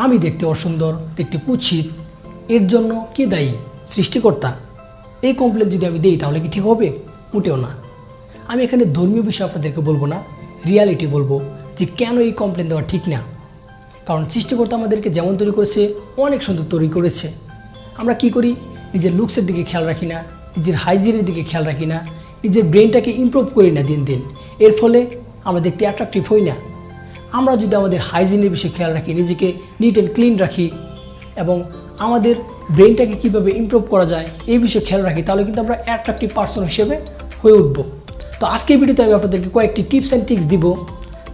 আমি দেখতে অসুন্দর, দেখতে কুৎসিত, এর জন্য কে দায়ী? সৃষ্টিকর্তা। এই কমপ্লেন যদি আমি দিই তাহলে কি ঠিক হবে? মোটেও না। আমি এখানে ধর্মীয় বিষয় আপনাদেরকে বলবো না, রিয়ালিটি বলবো যে কেন এই কমপ্লেন দেওয়া ঠিক না। কারণ সৃষ্টিকর্তা আমাদেরকে যেমন তৈরি করেছে অনেক সুন্দর তৈরি করেছে। আমরা কি করি? নিজের লুকসের দিকে খেয়াল রাখি না, নিজের হাইজিনের দিকে খেয়াল রাখি না, নিজের ব্রেনটাকে ইমপ্রুভ করি না দিন দিন। এর ফলে আমরা দেখতে অ্যাট্রাকটিভ হই না। আমরা যদি আমাদের হাইজিনের বিষয়ে খেয়াল রাখি, নিজেকে নিট অ্যান্ড ক্লিন রাখি এবং আমাদের ব্রেনটাকে কীভাবে ইমপ্রুভ করা যায় এই বিষয়ে খেয়াল রাখি, তাহলে কিন্তু আমরা অ্যাট্রাকটিভ পার্সন হিসেবে হয়ে উঠব। তো আজকের ভিডিওতে আমি আপনাদেরকে কয়েকটি টিপস অ্যান্ড ট্রিক্স দিব,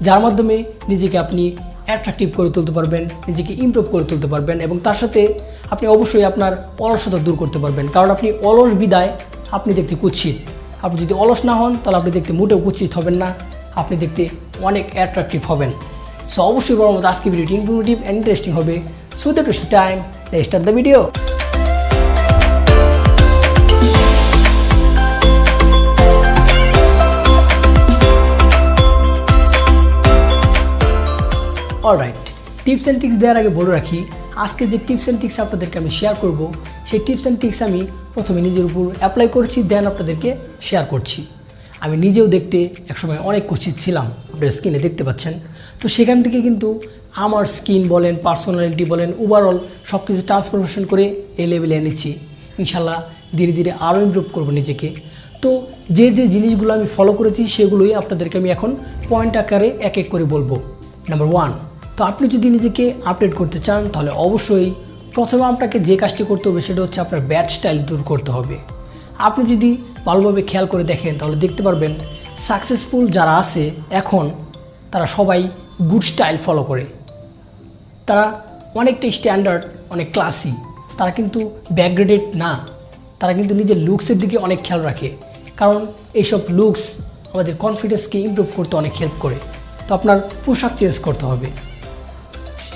যার মাধ্যমে নিজেকে আপনি অ্যাট্রাকটিভ করে তুলতে পারবেন, নিজেকে ইমপ্রুভ করে তুলতে পারবেন এবং তার সাথে আপনি অবশ্যই আপনার অলসতা দূর করতে পারবেন। কারণ আপনি অলস বিদায় আপনি দেখতে কুৎসিত। আপনি যদি অলস না হন তাহলে আপনি দেখতে মোটেও কুৎসিত হবেন না, আপনি দেখতে অনেক অ্যাট্রাকটিভ হবেন। সো অবশ্যই বড় মতো আজকে ভিডিওটি ইনফরমেটিভ অ্যান্ড ইন্টারেস্টিং হবে। So that waste time, let's start the video. Alright, tips and tricks দেওয়ার আগে বলে রাখি, আজকে যে টিপস অ্যান্ড ট্রিক্স আপনাদেরকে আমি শেয়ার করব, সেই টিপস অ্যান্ড ট্রিক্স আমি প্রথমে নিজের উপর অ্যাপ্লাই করছি, দেন আপনাদেরকে শেয়ার করছি। আমি নিজেও দেখতে একসময় অনেক কুৎসিত ছিলাম, আপনার স্কিনে দেখতে পাচ্ছেন। তো সেখান থেকে কিন্তু আমার স্কিন বলেন, পার্সোনালিটি বলেন, ওভারঅল সব কিছু ট্রান্সফরমেশন করে এই লেভেলে এনেছি। ইনশাল্লাহ ধীরে ধীরে আরও ইমপ্রুভ করবো নিজেকে। তো যে যে জিনিসগুলো আমি ফলো করেছি সেগুলোই আপনাদেরকে আমি এখন পয়েন্ট আকারে এক এক করে বলবো। নাম্বার 1, তো আপনি যদি নিজেকে আপডেট করতে চান তাহলে অবশ্যই প্রথমে আপনাকে যে কাজটি করতে হবে সেটা হচ্ছে আপনার ব্যাড স্টাইল দূর করতে হবে। আপনি যদি ভালোভাবে খেয়াল করে দেখেন তাহলে দেখতে পারবেন সাকসেসফুল যারা আছে এখন, তারা সবাই গুড স্টাইল ফলো করে। তারা অনেকটা স্ট্যান্ডার্ড, অনেক ক্লাসি। তারা কিন্তু ব্যাকগ্রেডেড না, তারা কিন্তু নিজের লুকসের দিকে অনেক খেয়াল রাখে। কারণ এইসব লুকস আমাদের কনফিডেন্সকে ইমপ্রুভ করতে অনেক হেল্প করে। তো আপনার পোশাক চেঞ্জ করতে হবে।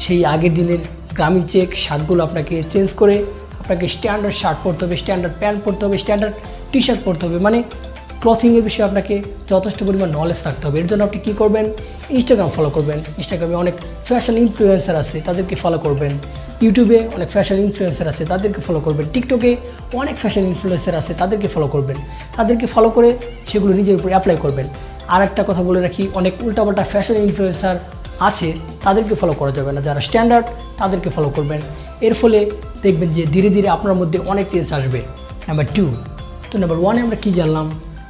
সেই আগের দিনের গ্রামীণ চেক শার্টগুলো আপনাকে চেঞ্জ করে আপনাকে স্ট্যান্ডার্ড শার্ট পরতে হবে, স্ট্যান্ডার্ড প্যান্ট পরতে হবে, স্ট্যান্ডার্ড টি শার্ট পরতে হবে। মানে ক্লথিংয়ের বিষয়ে আপনাকে যথেষ্ট পরিমাণ নলেজ রাখতে হবে। এর জন্য আপনি কী করবেন? ইনস্টাগ্রাম ফলো করবেন। ইনস্টাগ্রামে অনেক ফ্যাশন ইনফ্লুয়েন্সার আছে, তাদেরকে ফলো করবেন। ইউটিউবে অনেক ফ্যাশন ইনফ্লুয়েন্সার আছে, তাদেরকে ফলো করবেন। টিকটকে অনেক ফ্যাশন ইনফ্লুয়েন্সার আছে, তাদেরকে ফলো করবেন। তাদেরকে ফলো করে সেগুলো নিজের উপর অ্যাপ্লাই করবেন। আর একটা কথা বলে রাখি, অনেক উল্টাপাল্টা ফ্যাশন ইনফ্লুয়েন্সার আছে, তাদেরকে ফলো করা যাবে না। যারা স্ট্যান্ডার্ড তাদেরকে ফলো করবেন। এর ফলে দেখবেন যে ধীরে ধীরে আপনার মধ্যে অনেক চেঞ্জ আসবে। নাম্বার 2, তো নাম্বার 1 আমরা কী জানলাম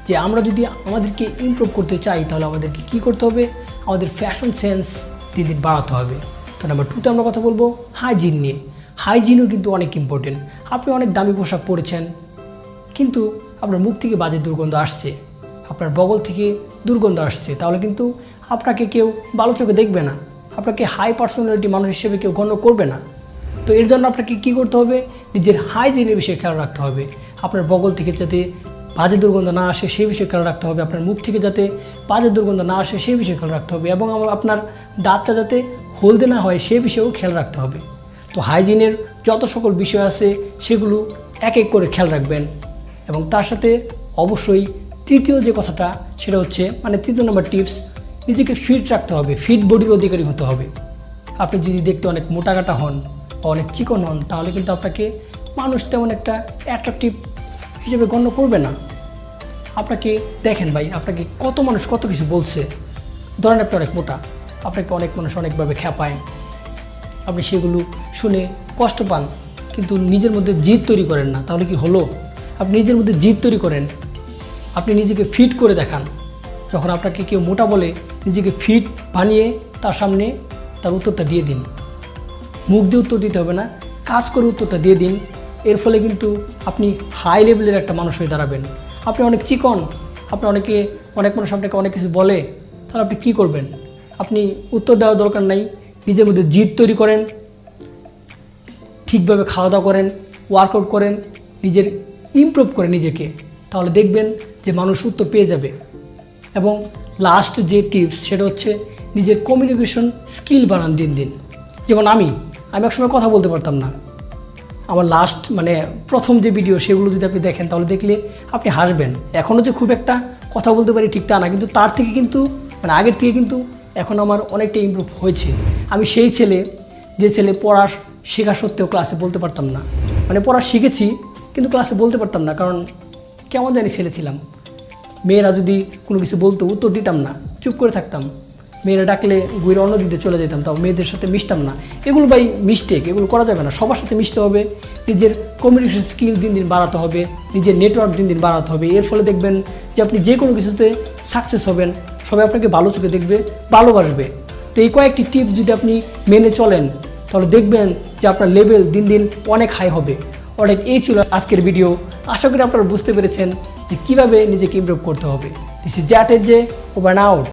যে আমরা যদি আমাদেরকে ইমপ্রুভ করতে চাই তাহলে আমাদেরকে কী করতে হবে? আমাদের ফ্যাশন সেন্স দিন দিন বাড়াতে হবে। তো নাম্বার 2তে আমরা কথা বলবো হাইজিন নিয়ে। হাইজিনও কিন্তু অনেক ইম্পর্টেন্ট। আপনি অনেক দামি পোশাক পরেছেন কিন্তু আপনার মুখ থেকে বাজে দুর্গন্ধ আসছে, আপনার বগল থেকে দুর্গন্ধ আসছে, তাহলে কিন্তু আপনাকে কেউ ভালো চোখে দেখবে না, আপনাকে হাই পার্সোনালিটি মানুষ হিসেবে কেউ গণ্য করবে না। তো এর জন্য আপনাকে কী করতে হবে? নিজের হাইজিনের বিষয়ে খেয়াল রাখতে হবে। আপনার বগল থেকে যাতে বাজে দুর্গন্ধ না আসে সেই বিষয়ে খেয়াল রাখতে হবে। আপনার মুখ থেকে যাতে বাজে দুর্গন্ধ না আসে সেই বিষয়ে খেয়াল রাখতে হবে এবং আপনার দাঁতটা যাতে হলদে না হয় সেই বিষয়েও খেয়াল রাখতে হবে। তো হাইজিনের যত সকল বিষয় আছে সেগুলো এক এক করে খেয়াল রাখবেন। এবং তার সাথে অবশ্যই তৃতীয় যে কথাটা সেটা হচ্ছে, মানে 3 নম্বর টিপস, নিজেকে ফিট রাখতে হবে, ফিট বডির অধিকারী হতে হবে। আপনি যদি দেখতে অনেক মোটাকাটা হন বা অনেক চিকন হন তাহলে কিন্তু আপনাকে মানুষ তেমন একটা অ্যাট্রাকটিভ হিসেবে গণ্য করবে না। আপনাকে দেখেন ভাই, আপনাকে কত মানুষ কত কিছু বলছে, ধরেন আপনি অনেক মোটা, আপনাকে অনেক মানুষ অনেকভাবে খ্যাপায়, আপনি সেগুলো শুনে কষ্ট পান কিন্তু নিজের মধ্যে জিদ তৈরি করেন না, তাহলে কি হলো? আপনি নিজের মধ্যে জিদ তৈরি করেন, আপনি নিজেকে ফিট করে দেখান। যখন আপনাকে কেউ মোটা বলে নিজেকে ফিট বানিয়ে তার সামনে তার উত্তরটা দিয়ে দিন। মুখ দিয়ে উত্তর দিতে হবে না, কাজ করে উত্তরটা দিয়ে দিন। এর ফলে কিন্তু আপনি হাই লেভেলের একটা মানুষ হয়ে দাঁড়াবেন। আপনি অনেক চিকন, আপনি অনেক মানুষ আপনাকে অনেক কিছু বলে, তাহলে আপনি কী করবেন? আপনি উত্তর দেওয়ার দরকার নাই, নিজের মধ্যে জিদ তৈরি করেন, ঠিকভাবে খাওয়া দাওয়া করেন, ওয়ার্কআউট করেন, নিজের ইমপ্রুভ করেন নিজেকে, তাহলে দেখবেন যে মানুষ উত্তর পেয়ে যাবে। এবং লাস্ট যে টিপস সেটা হচ্ছে নিজের কমিউনিকেশন স্কিল বাড়ান দিন দিন। যেমন আমি একসময় কথা বলতে পারতাম না। আমার প্রথম যে ভিডিও সেগুলো যদি আপনি দেখেন তাহলে দেখলে আপনি হাসবেন। এখনও যে খুব একটা কথা বলতে পারি ঠিক তা না, কিন্তু তার থেকে কিন্তু আগের থেকে কিন্তু এখন আমার অনেকটা ইমপ্রুভ হয়েছে। আমি সেই ছেলে যে ছেলে পড়া শেখা সত্ত্বেও ক্লাসে বলতে পারতাম না, মানে পড়া শিখেছি কিন্তু ক্লাসে বলতে পারতাম না, কারণ কেমন জানি ছেলে ছিলাম। মেয়েরা যদি কোনো কিছু বলতো উত্তর দিতাম না, চুপ করে থাকতাম। মেয়েরা ডাকলে ঘুরে অন্য দিকে চলে যেতাম, তাও মেয়েদের সাথে মিশতাম না। এগুলো ভাই মিস্টেক, এগুলো করা যাবে না। সবার সাথে মিশতে হবে, নিজের কমিউনিকেশন স্কিল দিন দিন বাড়াতে হবে, নিজের নেটওয়ার্ক দিন দিন বাড়াতে হবে। এর ফলে দেখবেন যে আপনি যে কোনো কিছুতে সাকসেস হবেন, সবাই আপনাকে ভালো চোখে দেখবে, ভালোবাসবে। তো এই কয়েকটি টিপস যদি আপনি মেনে চলেন তাহলে দেখবেন যে আপনার লেভেল দিন দিন অনেক হাই হবে। অনেক এই ছিল আজকের ভিডিও। আশা করি আপনারা বুঝতে পেরেছেন যে কীভাবে নিজেকে ইমপ্রুভ করতে হবে। দিস ইজ জ্যাট এজে, ওভার অ্যান্ড আউট।